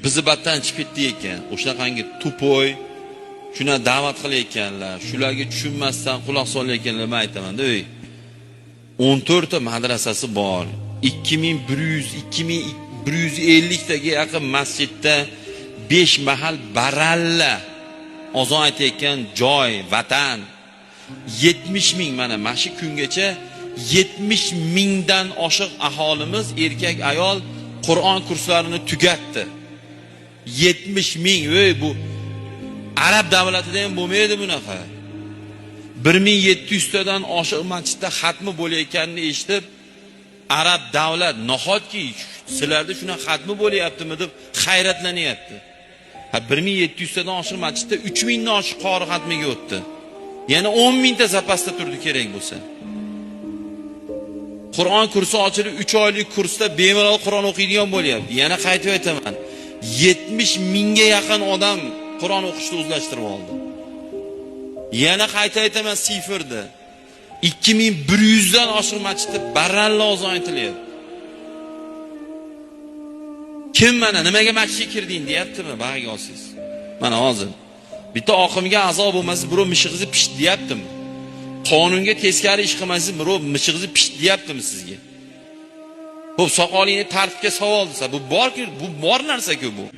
bizni battan chiqib ketdi ekan. O'shanaqangi tupoy shuna da'vat qilayotganlar, shularga tushunmasdan quloq solayotganlar, men aytaman-da, 14 ta madrasasi bor. 2150 taga yaqin masjidda 5 mahal baralla azon aytayotgan joy, vatan. 70 ming, mana shu kungacha 70 mingdan oshiq aholimiz, erkak ayol Qur'on kurslarini tugatdi. 70 ming, bu arab davlatida ham bo'lmaydi bunaqa. 1700 tadan oshiq masjidda xatmi bo'layotganini eshitib, arab davlat nahotki sizlarda shuna xatmi bo'layaptimi deb hayratlanyapti. 1700 tadan oshiq masjidda 3000 dan oshiq qori xatmiga o'tdi. Yana 10 mingta zapasda turdi kerak bo'lsa. Qur'on kursi ochilib 3 oylik kursda bemalol Qur'on o'qiydigan bo'lyapti. Yana qaytib aytaman, 70 mingga yaqin odam Qur'on o'qishni o'zlashtirib oldi. Yana qaytib aytaman, sifirda 2100 dan oshiq masjidda baralla azon aytilyapti. Kim mana nimaga masjidga kirding deyaptimi, bag'ga olsiz? Mana hozir bitta oqimga a'zo bo'lmasa, birov mishig'izni pisht deyaptimi? Qonunga teskari ish qilmasiz, birov mishig'izni pisht deyaptimi sizga? Xo'p, soqolingni tartibga savol desa, bu bor narsa-ku bu.